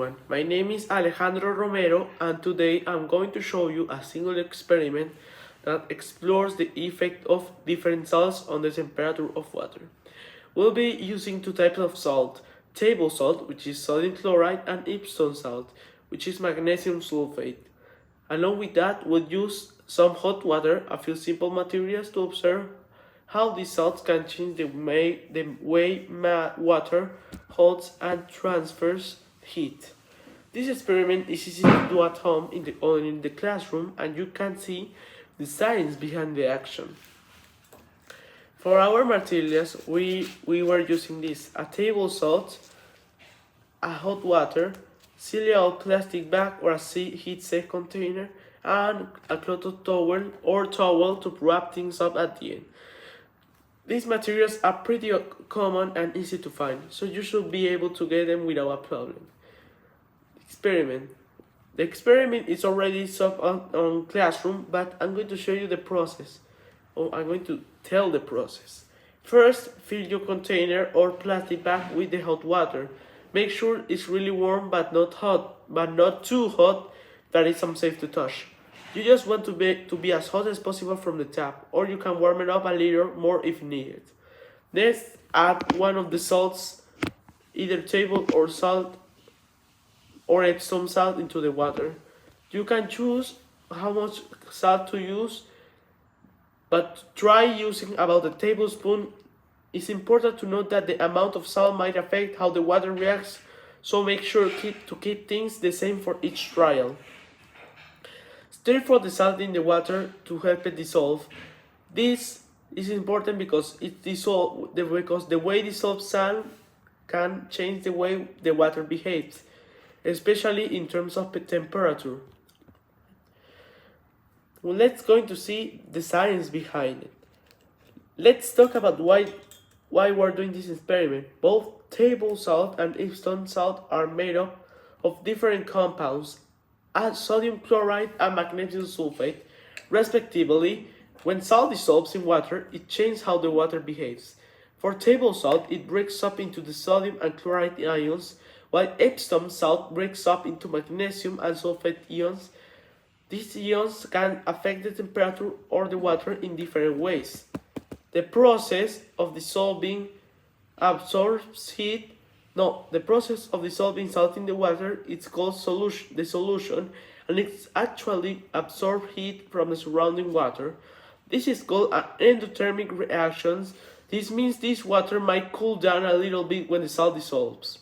everyone, my name is Alejandro Romero and today I'm going to show you a single experiment that explores the effect of different salts on the temperature of water. We'll be using two types of salt, table salt, which is sodium chloride, and Epsom salt, which is magnesium sulfate. Along with that, we'll use some hot water, a few simple materials to observe how these salts can change the way water holds and transfers heat. This experiment is easy to do at home or in the classroom, and you can see the science behind the action. For our materials, we were using this, a table salt, a hot water, cereal plastic bag or a heat-safe container, and a cloth towel to wrap things up at the end. These materials are pretty common and easy to find, so you should be able to get them without a problem. Experiment. The experiment is already on Classroom, but I'm going to show you the process. I'm going to tell the process. First, fill your container or plastic bag with the hot water. Make sure it's really warm but not too hot that it's unsafe to touch. You just want to be as hot as possible from the tap, or you can warm it up a little more if needed. Next, add one of the salts, either table or salt or Epsom salt, into the water. You can choose how much salt to use, but try using about a tablespoon. It's important to note that the amount of salt might affect how the water reacts, so make sure to keep things the same for each trial. Stir for the salt in the water to help it dissolve. This is important because the way dissolved salt can change the way the water behaves, especially in terms of temperature. Well, let's going to see the science behind it. Let's talk about why we're doing this experiment. Both table salt and Epsom salt are made up of different compounds, add sodium chloride and magnesium sulfate, respectively. When salt dissolves in water, it changes how the water behaves. For table salt, it breaks up into the sodium and chloride ions, while Epsom salt breaks up into magnesium and sulfate ions. These ions can affect the temperature of the water in different ways. The process of dissolving salt in the water is called the solution, and it's actually absorbs heat from the surrounding water. This is called an endothermic reaction. This means this water might cool down a little bit when the salt dissolves.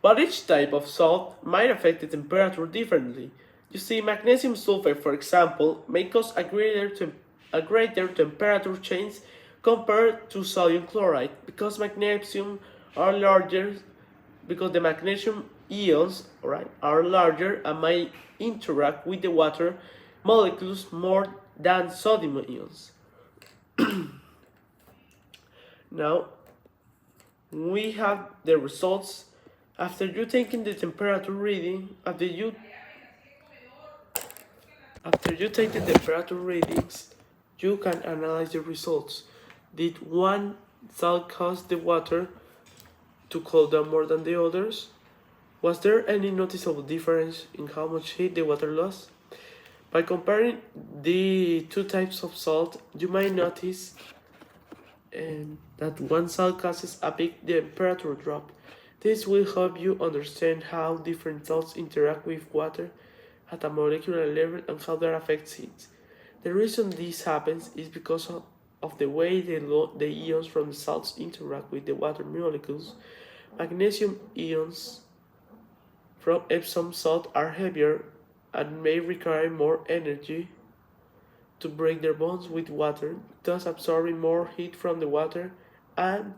But each type of salt might affect the temperature differently. You see, magnesium sulfate, for example, may cause a greater temperature change compared to sodium chloride because the magnesium ions are larger and might interact with the water molecules more than sodium ions. Now we have the results. After you taking the temperature reading, after you take the temperature readings, you can analyze the results. Did one salt cause the water to cool down more than the others? Was there any noticeable difference in how much heat the water lost? By comparing the two types of salt, you might notice that one salt causes a big temperature drop. This will help you understand how different salts interact with water at a molecular level and how that affects heat. The reason this happens is because of the way the ions from the salts interact with the water molecules. Magnesium ions from Epsom salt are heavier and may require more energy to break their bonds with water, thus absorbing more heat from the water and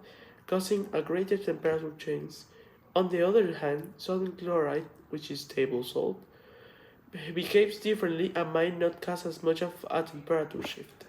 causing a greater temperature change. On the other hand, sodium chloride, which is table salt, behaves differently and might not cause as much of a temperature shift.